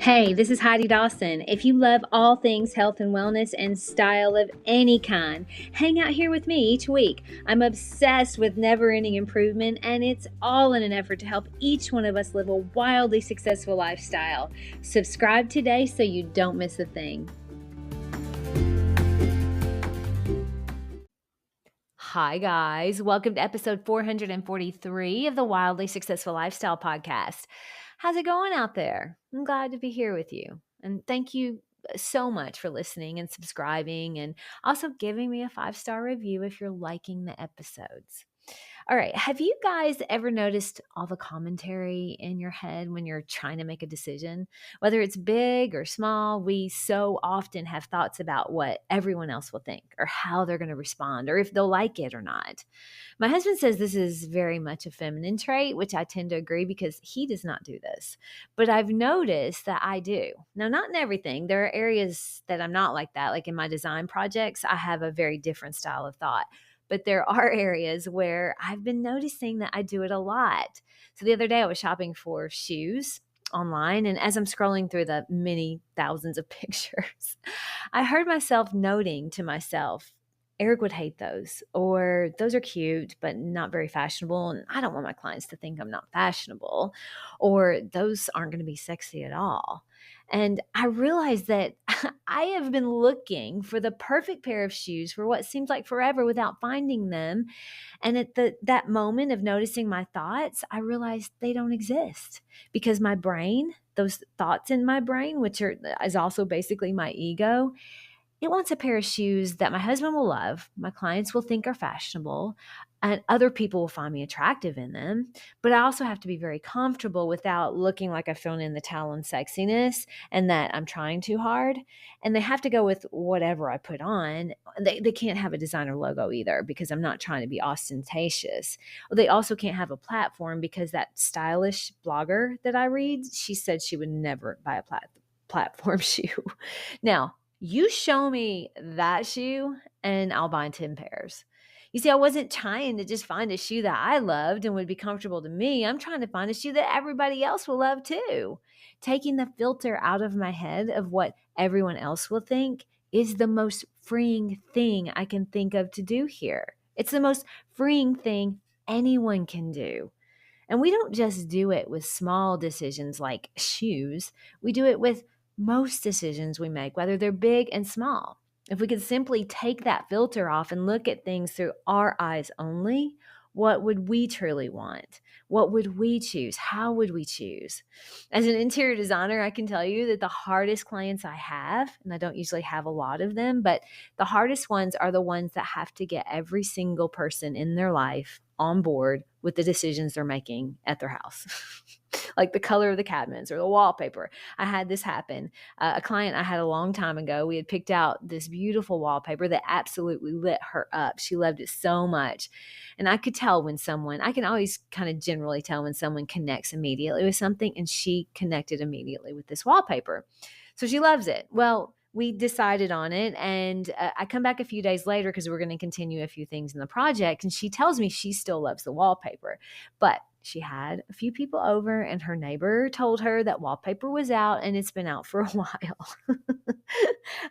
Hey, this is Heidi Dawson. If you love all things health and wellness and style of any kind, hang out here with me each week. I'm obsessed with never ending improvement, and it's all in an effort to help each one of us live a wildly successful lifestyle. Subscribe today so you don't miss a thing. Hi, guys. Welcome to episode 443 of the Wildly Successful Lifestyle Podcast. How's it going out there? I'm glad to be here with you. And thank you so much for listening and subscribing and also giving me a 5-star review if you're liking the episodes. All right. Have you guys ever noticed all the commentary in your head when you're trying to make a decision? Whether it's big or small, we so often have thoughts about what everyone else will think or how they're going to respond or if they'll like it or not. My husband says this is very much a feminine trait, which I tend to agree because he does not do this. But I've noticed that I do. Now, not in everything. There are areas that I'm not like that. Like in my design projects, I have a very different style of thought. But there are areas where I've been noticing that I do it a lot. So the other day I was shopping for shoes online, and as I'm scrolling through the many thousands of pictures, I heard myself noting to myself, Eric would hate those, or those are cute, but not very fashionable. And I don't want my clients to think I'm not fashionable, or those aren't going to be sexy at all. And I realized that I have been looking for the perfect pair of shoes for what seems like forever without finding them. And at that moment of noticing my thoughts, I realized they don't exist because my brain, those thoughts in my brain, is also basically my ego, it wants a pair of shoes that my husband will love, my clients will think are fashionable, and other people will find me attractive in them. But I also have to be very comfortable without looking like I've thrown in the towel on sexiness and that I'm trying too hard. And they have to go with whatever I put on. They can't have a designer logo either because I'm not trying to be ostentatious. They also can't have a platform because that stylish blogger that I read, she said she would never buy a platform shoe. Now, you show me that shoe and I'll buy 10 pairs. You see, I wasn't trying to just find a shoe that I loved and would be comfortable to me. I'm trying to find a shoe that everybody else will love too. Taking the filter out of my head of what everyone else will think is the most freeing thing I can think of to do here. It's the most freeing thing anyone can do. And we don't just do it with small decisions like shoes, we do it with most decisions we make, whether they're big and small. If we could simply take that filter off and look at things through our eyes only, what would we truly want? What would we choose? How would we choose? As an interior designer, I can tell you that the hardest clients I have, and I don't usually have a lot of them, but the hardest ones are the ones that have to get every single person in their life on board with the decisions they're making at their house. Like the color of the cabinets or the wallpaper. I had this happen. A client I had a long time ago, we had picked out this beautiful wallpaper that absolutely lit her up. She loved it so much. And I could tell I can always kind of generally tell when someone connects immediately with something, and she connected immediately with this wallpaper. So she loves it. Well, we decided on it, and I come back a few days later because we're going to continue a few things in the project, and she tells me she still loves the wallpaper, but she had a few people over and her neighbor told her that wallpaper was out and it's been out for a while.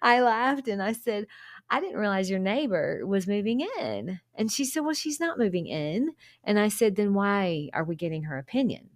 I laughed and I said, I didn't realize your neighbor was moving in. And she said, well, she's not moving in. And I said, then why are we getting her opinion?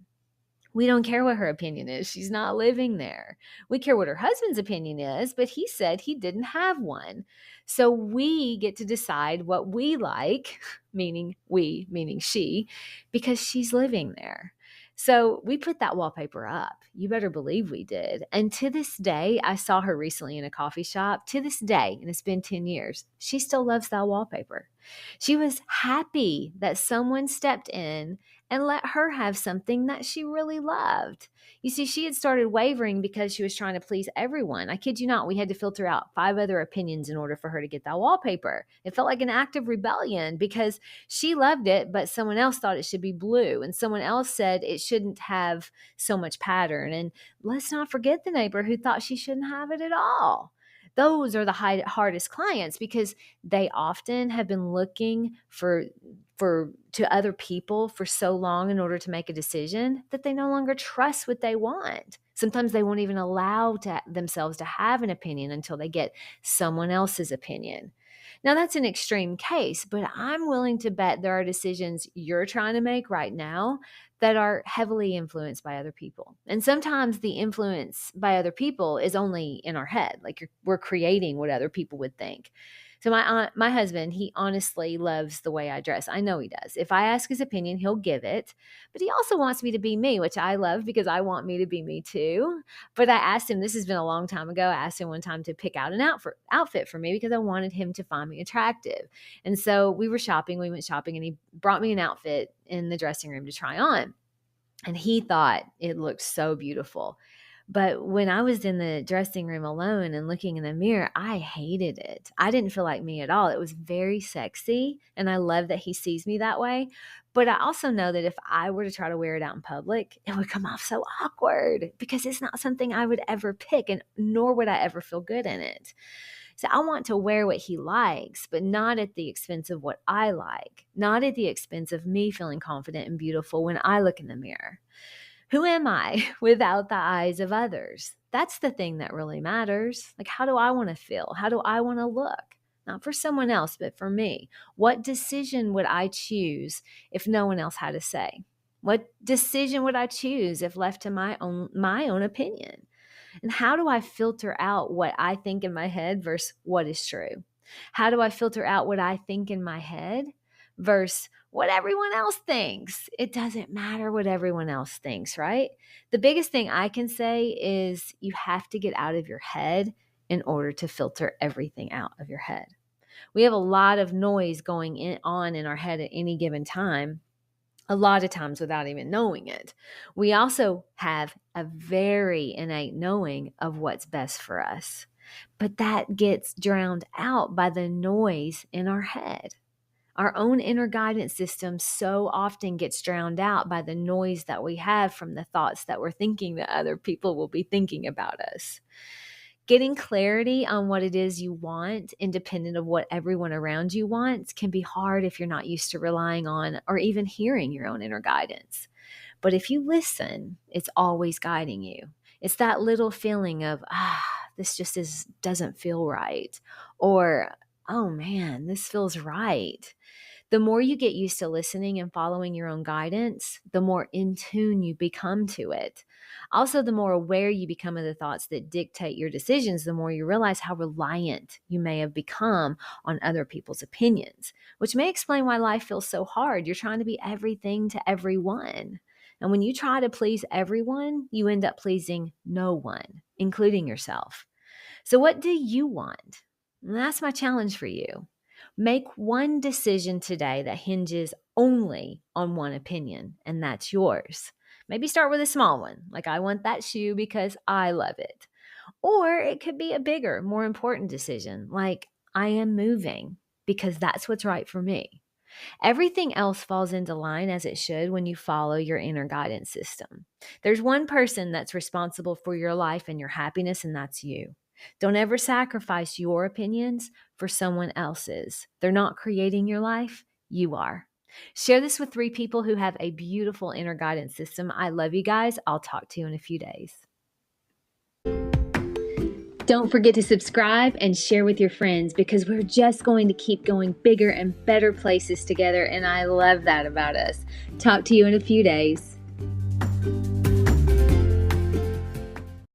We don't care what her opinion is. She's not living there. We care what her husband's opinion is, but he said he didn't have one. So we get to decide what we like, meaning we, meaning she, because she's living there. So we put that wallpaper up. You better believe we did. And to this day, I saw her recently in a coffee shop. To this day, and it's been 10 years, she still loves that wallpaper. She was happy that someone stepped in and let her have something that she really loved. You see, she had started wavering because she was trying to please everyone. I kid you not, we had to filter out 5 other opinions in order for her to get that wallpaper. It felt like an act of rebellion because she loved it, but someone else thought it should be blue, and someone else said it shouldn't have so much pattern. And let's not forget the neighbor who thought she shouldn't have it at all. Those are the hardest clients because they often have been looking to other people for so long in order to make a decision that they no longer trust what they want. Sometimes they won't even allow themselves to have an opinion until they get someone else's opinion. Now, that's an extreme case, but I'm willing to bet there are decisions you're trying to make right now that are heavily influenced by other people. And sometimes the influence by other people is only in our head, like we're creating what other people would think. So my husband, he honestly loves the way I dress. I know he does. If I ask his opinion, he'll give it. But he also wants me to be me, which I love because I want me to be me too. But I asked him, this has been a long time ago, I asked him one time to pick out an outfit for me because I wanted him to find me attractive. And so we went shopping, and he brought me an outfit in the dressing room to try on. And he thought it looked so beautiful. But when I was in the dressing room alone and looking in the mirror, I hated it. I didn't feel like me at all. It was very sexy, and I love that he sees me that way. But I also know that if I were to try to wear it out in public, it would come off so awkward because it's not something I would ever pick, and nor would I ever feel good in it. So I want to wear what he likes, but not at the expense of what I like, not at the expense of me feeling confident and beautiful when I look in the mirror. Who am I without the eyes of others? That's the thing that really matters. Like, how do I want to feel? How do I want to look? Not for someone else, but for me. What decision would I choose if no one else had a say? What decision would I choose if left to my own opinion? And how do I filter out what I think in my head versus what is true? How do I filter out what I think in my head versus what everyone else thinks? It doesn't matter what everyone else thinks, right? The biggest thing I can say is you have to get out of your head in order to filter everything out of your head. We have a lot of noise going on in our head at any given time, a lot of times without even knowing it. We also have a very innate knowing of what's best for us, but that gets drowned out by the noise in our head. Our own inner guidance system so often gets drowned out by the noise that we have from the thoughts that we're thinking that other people will be thinking about us. Getting clarity on what it is you want, independent of what everyone around you wants, can be hard if you're not used to relying on or even hearing your own inner guidance. But if you listen, it's always guiding you. It's that little feeling of, this just doesn't feel right. Or, oh man, this feels right. The more you get used to listening and following your own guidance, the more in tune you become to it. Also, the more aware you become of the thoughts that dictate your decisions, the more you realize how reliant you may have become on other people's opinions, which may explain why life feels so hard. You're trying to be everything to everyone. And when you try to please everyone, you end up pleasing no one, including yourself. So what do you want? And that's my challenge for you. Make one decision today that hinges only on one opinion, and that's yours. Maybe start with a small one, like I want that shoe because I love it. Or it could be a bigger, more important decision, like I am moving because that's what's right for me. Everything else falls into line as it should when you follow your inner guidance system. There's one person that's responsible for your life and your happiness, and that's you. Don't ever sacrifice your opinions for someone else's. They're not creating your life, you are. Share this with 3 people who have a beautiful inner guidance system. I love you guys. I'll talk to you in a few days. Don't forget to subscribe and share with your friends because we're just going to keep going bigger and better places together, and I love that about us. Talk to you in a few days.